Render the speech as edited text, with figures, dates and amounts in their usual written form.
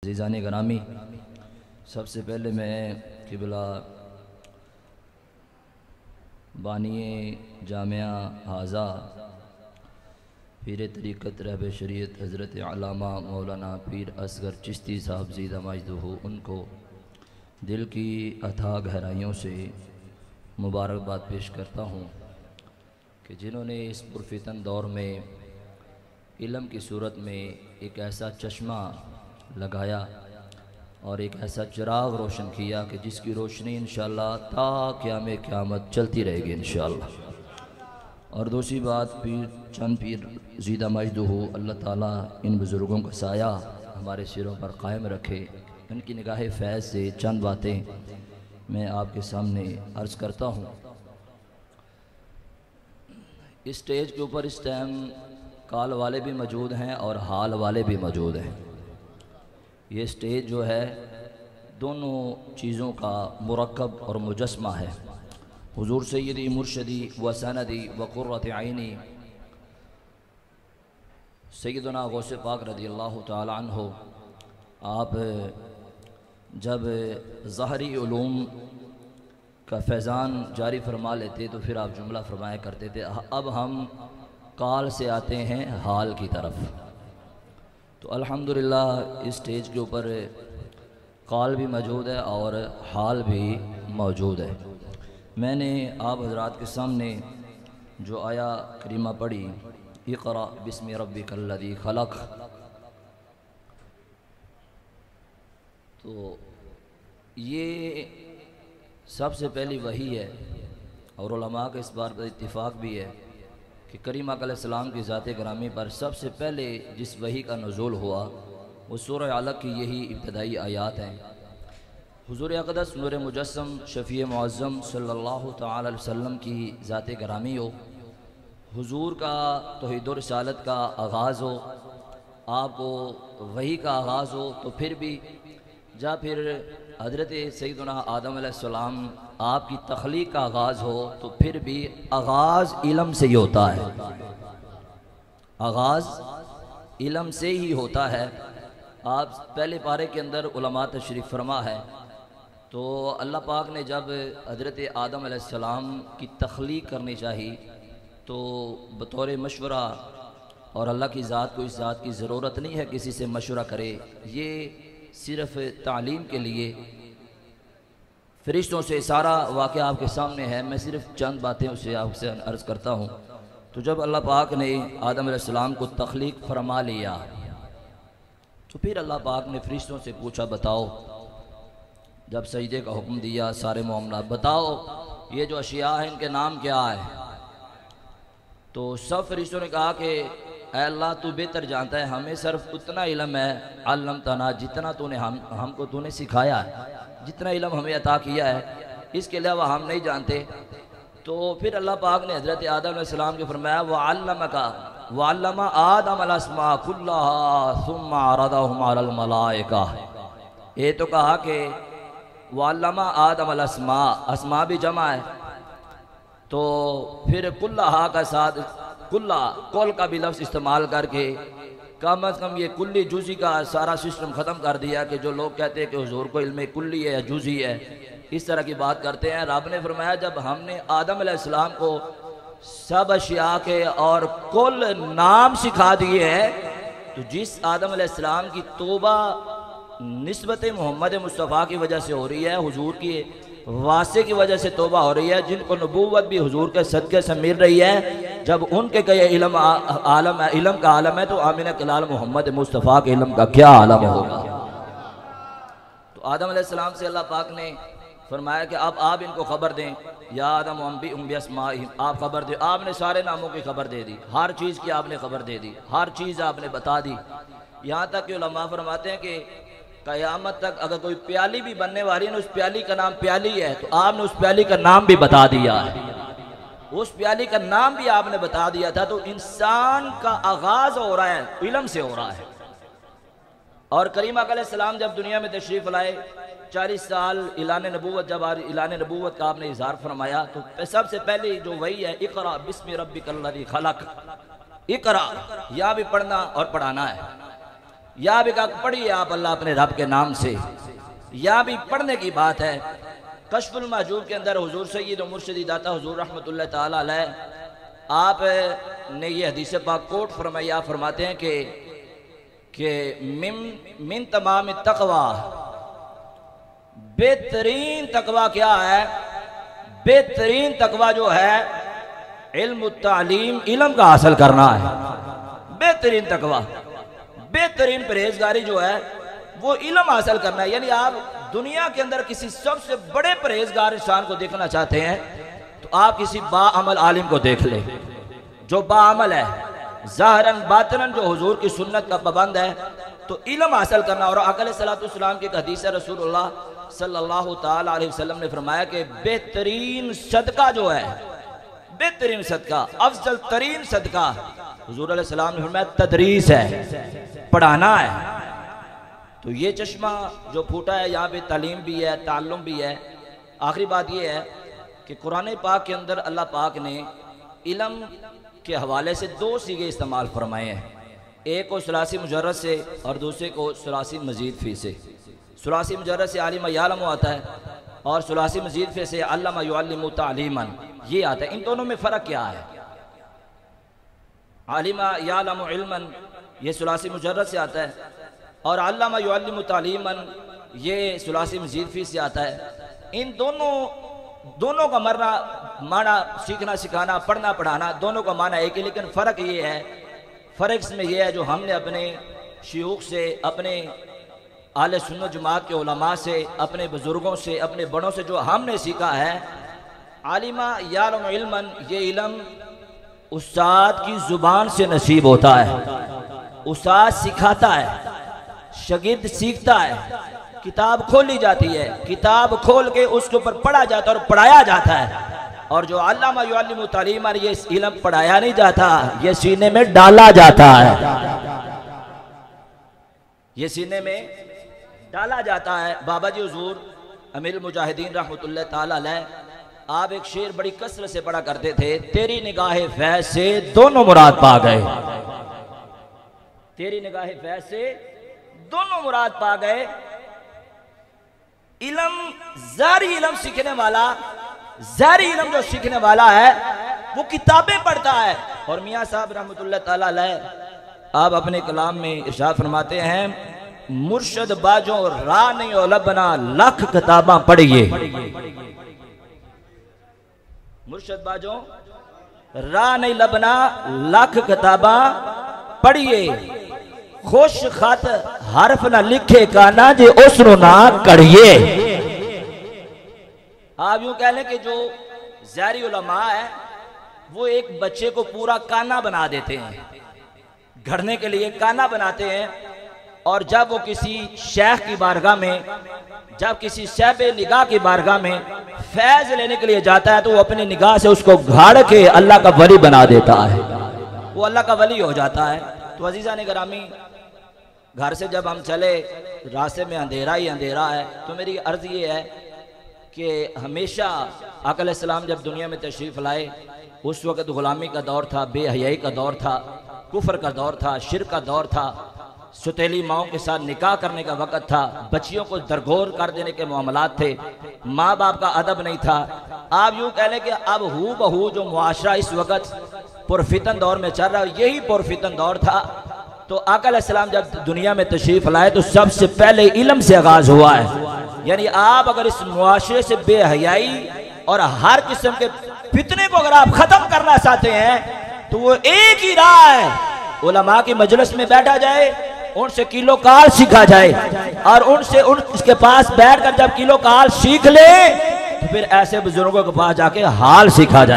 अज़ीज़ान ग्रामी, सबसे पहले मैं क़िबला बानिए जामिया हाज़ा पीर तरीक़त रहब शरीयत हज़रत अल्लामा मौलाना पीर असगर चिश्ती साहब ज़ीदा मजदूहू उनको दिल की अथाह गहराइयों से मुबारकबाद पेश करता हूँ कि जिन्होंने इस पुरफितन दौर में इल्म की सूरत में एक ऐसा चश्मा लगाया और एक ऐसा चिराग रोशन किया कि जिसकी रोशनी इंशाअल्लाह ता क़याम क़यामत चलती रहेगी इंशाअल्लाह। और दूसरी बात, चंद पीर ज़ीदा मजदूहू अल्लाह ताला इन बुज़ुर्गों का साया हमारे सिरों पर कायम रखे। उनकी निगाह फैज़ से चंद बातें मैं आपके सामने अर्ज़ करता हूँ। इस स्टेज के ऊपर इस टाइम काल वाले भी मौजूद हैं और हाल वाले भी मौजूद हैं। ये स्टेज जो है दोनों चीज़ों का मुरक्कब और मुजस्मा है। हुज़ूर सय्यदी मुर्शदी व सनदी व क़ुर्रत ऐनी सय्यदना गौसे पाक रज़ियल्लाहु ताला अन्हु, आप जब ज़ाहरी उलूम का फैज़ान जारी फरमा लेते तो फिर आप जुमला फरमाया करते थे, अब हम काल से आते हैं हाल की तरफ। तो अल्हम्दुलिल्लाह इस स्टेज के ऊपर काल भी मौजूद है और हाल भी मौजूद है। मैंने आप हज़रात के सामने जो आया करीमा पढ़ी, इक़रा बिस्मि रब्बिकल्लज़ी खलक़, तो ये सबसे पहली वही है और उलमा का इस बार पर इत्तिफ़ाक़ भी है कि करीम आका अलैहिस्सलाम की ज़ात ग्रामी पर सबसे पहले जिस वही का नुज़ूल हुआ वो सूरह अलक़ की यही इब्तदाई आयात हैं। हुज़ूर अक़दस नूर मुजस्सम शफ़ी मुअज़्ज़म सल्लल्लाहु तआला अलैहि वसल्लम की ज़ात ग्रामी हो, हुज़ूर का तौहीद और रिसालत का आगाज़ हो, आपको वही का आगाज़ हो, तो फिर भी फिर हज़रत सय्यदना आदम अलैहिस्सलाम आपकी तख्लीक का आगाज़ हो, तो फिर भी आगाज़ इल्म से ही होता है, आगाज़ इल्म से ही होता है। आप पहले पारे के अंदर उलमा तशरीफ़ फरमा है, तो अल्लाह पाक ने जब हज़रत आदम अलैहिस्सलाम की तख्लीक करनी चाहिए तो बतौर मशवरा, और अल्लाह की ज़ात को इस ज़ात की ज़रूरत नहीं है किसी से मशवरा करे, ये सिर्फ़ तालीम के लिए फ़रिश्तों से सारा वाक़या आपके सामने है। मैं सिर्फ़ चंद बातें उसे आपसे अर्ज़ करता हूँ। तो जब अल्लाह पाक ने आदम अलैहिस्सलाम को तख्लीक फरमा लिया तो फिर अल्लाह पाक ने फ़रिश्तों से पूछा, बताओ, जब सजदे का हुक्म दिया, सारे मामला बताओ ये जो अशिया है इनके नाम क्या है। तो सब फ़रिश्तों ने कहा कि ऐ अल्लाह तू बेहतर जानता है, हमें सिर्फ उतना इल्म है, अल्लमतना, जितना तूने हमको तूने सिखाया है, जितना इल्म हमें अता किया है, इसके अलावा हम नहीं जानते। तो फिर अल्लाह पाक ने हज़रत आदम अलैहिस्सलाम को फरमाया, व अल्लमा आदम अल अस्मा कुल्लहा सुम्मा अरदहुम अलल मलाइका। ये तो कहा कि व अल्लमा आदम अल अस्मा, अस्मा भी जमा है, तो फिर कुल्लहा का साथ कुल्ला कौल का भी लफ्ज़ इस्तेमाल करके कम अज़ कम ये कुल्ली जुज़ी का सारा सिस्टम ख़त्म कर दिया कि जो लोग कहते हैं कि हुज़ूर को इल्म कुल्ली है या जुज़ी है, इस तरह की बात करते हैं। रब ने फरमाया, जब हमने आदम अलैहिस्सलाम को सब अशिया के और कुल नाम सिखा दिए हैं, तो जिस आदम अलैहिस्सलाम की तौबा निस्बत मोहम्मद मुस्तफ़ा की वजह से हो रही है, हुज़ूर की वास्ते की वजह से तौबा हो रही है, जिनको नबूवत भी हुज़ूर के सदक़े से मिल रही है, जब उनके कहे इल्म का आलम है, तो आमिना के लाल मोहम्मद मुस्तफ़ा के इल्म का क्या आलम होगा। तो आदम अलैहिस्सलाम से अल्लाह पाक ने फरमाया कि अब आप इनको खबर दें, या आदम अम्बी अस्माइहिम, आप खबर दें। आपने सारे नामों की खबर दे दी, हर चीज़ की आपने खबर दे दी, हर चीज़ आपने बता दी। यहाँ तक कि उलमा फरमाते हैं कि क़यामत तक अगर कोई प्याली भी बनने वाली है ना, उस प्याली का नाम प्याली है, तो आपने उस प्याली का नाम भी बता दिया है, उस प्याली का नाम भी आपने बता दिया था। तो इंसान का आगाज़ हो रहा है, इल्म से हो रहा है। और करीम आका अलैहिस्सलाम जब दुनिया में तशरीफ़ लाए, 40 साल इलान नबूवत, जब इलान नबूवत का आपने इज़हार फरमाया, तो सबसे पहले जो वही है, इक़रा बिस्मि रब्बिकल्लज़ी खलक़, इक़रा, या भी पढ़ना और पढ़ाना है। या भी पढ़िए आप अल्लाह अपने रब के नाम से, या भी पढ़ने की बात है। कश्फुल महजूब के अंदर हुजूर सय्यद मुर्शिद दाता हुजूर रहमतुल्लाह ताला अलैह आप ने ये हदीस पाक कोट फरमाई। आप फरमाते हैं कि मिन तमाम तकवा, बेहतरीन तकवा क्या है? बेहतरीन तकवा जो है इल्म तालीम, इल्म का हासिल करना है। बेहतरीन तकवा, बेहतरीन परहेजगारी जो है वो इल्म हासिल करना है। यानी आप दुनिया के अंदर किसी सबसे बड़े परहेजगार इंसान को देखना चाहते हैं तो आप किसी बाअमल आलिम को देख ले, जो बाअमल है, ज़ाहिरन बातिनन जो हुजूर की सुन्नत का पाबंद है। तो इल्म हासिल करना। और आका अलैहिस्सलाम की हदीस है, रसूलुल्लाह सल्लल्लाहु ताला अलैहि वसल्लम ने फरमाया कि बेहतरीन सदका जो है, बेहतरीन सदका, अफजल तरीन सदका, हुजूर अलैहिस्सलाम ने फरमाया तदरीस है, पढ़ाना है। तो ये चश्मा जो फूटा है, यहाँ पे तालीम भी है, ताल्लुम भी है। आखिरी बात ये है कि कुरान पाक के अंदर अल्लाह पाक ने इल्म के हवाले से दो सीगे इस्तेमाल फरमाए हैं, एक को सुलासी मुजर्रद से और दूसरे को सुलासी मजीद फी से। सुलासी मुजर्रद से आलिम यालम आता है और सुलासी मजीद फी से अल्लामा युअल्लिमु तालीमन, ये आता है। इन दोनों में फ़र्क क्या है? आलिमा यालमु इल्मन ये सुलासी मुजर्रद से आता है और अल्लामा युअल्लिमु तालीमन ये सुलासी मजीद फी से आता है। इन दोनों का माना सीखना सिखाना, पढ़ना पढ़ाना, दोनों का माना एक ही, लेकिन फ़र्क ये है, फ़र्क इसमें यह है जो हमने अपने शयूख से, अपने आले सुन्नत जमात के उलमा से, अपने बुज़ुर्गों से, अपने बड़ों से जो हमने सीखा है, आलिमा यालम इल्मन, ये इल्म उस्ताद की ज़ुबान से नसीब होता है। उस्ताद सिखाता है, शागिर्द सीखता है, किताब खोली जाती है, किताब खोल के उसके ऊपर पढ़ा जाता है और पढ़ाया जाता है। और जो अल्लामा युअल्लिमु तालीमन, ये इल्म पढ़ाया नहीं जाता, ये सीने में डाला जाता है, ये सीने में डाला जाता है। बाबा जी हुजूर अमीरुल मुजाहिदीन रहमतुल्लाह ताला अलैह, आप एक शेर बड़ी कसरत से पढ़ा करते थे, तेरी निगाहे फैज़ से दोनों मुराद पा गए। तेरी निगाहे फैज़ से दोनों मुराद पा गए। इल्म, ज़ारी इल्म सीखने वाला, ज़ारी इल्म जो सीखने वाला है वो किताबें पढ़ता है। और मियाँ साहब रहमतुल्लाह ताला अलैह आप अपने कलाम में इरशाद फरमाते हैं, मुर्शद बाजों राह नहीं ओ लबना लाख किताबां पढ़िए। मुर्शद बाजों राह नहीं लबना लाख किताबां पढ़िए। खुश खत हरफ ना लिखे काना जे उसरो ना कढ़िए। आप यूं कह लें कि जो ज़ारी उलमा है वो एक बच्चे को पूरा काना बना देते हैं, घड़ने के लिए काना बनाते हैं। और जब वो किसी शेख की बारगाह में, जब किसी साहिब निगाह की बारगाह में फैज़ लेने के लिए जाता है तो वो अपनी निगाह से उसको घाड़ के अल्लाह का वली बना देता है, वो अल्लाह का वली हो जाता है। तो अजीज़ा ने गिरामी, घर से जब हम चले, रास्ते में अंधेरा ही अंधेरा है, तो मेरी अर्ज़ ये है कि हमेशा आका अलैहिस्सलाम जब दुनिया में तशरीफ़ लाए, उस वक़्त ग़ुलामी का दौर था, बेहयाई का दौर था, कुफ्र का दौर था, शिर्क का दौर था, सुतेली माओं के साथ निकाह करने का वक़्त था, बच्चियों को दरगोर कर देने के मामलात थे, माँ बाप का अदब नहीं था। आप यूँ कह लें कि अब हू बहू जो मुआशरा इस वक़्त पुरफितन दौर में चल रहा है, यही पुरफितन दौर था। तो आका अलैहिस्सलाम जब दुनिया में तशरीफ़ लाए तो सबसे पहले इल्म से आगाज़ हुआ है। यानी आप अगर इस मुआशरे से बेहयाई और हर किस्म के फितने को अगर आप ख़त्म करना चाहते हैं तो वो एक ही राह है, उलमा की मजलिस में बैठा जाए, उनसे किलो काल सीखा जाए और उसके पास बैठकर जब किलो काल सीख ले तो फिर ऐसे बुजुर्गों के पास जाके हाल सीखा जाए।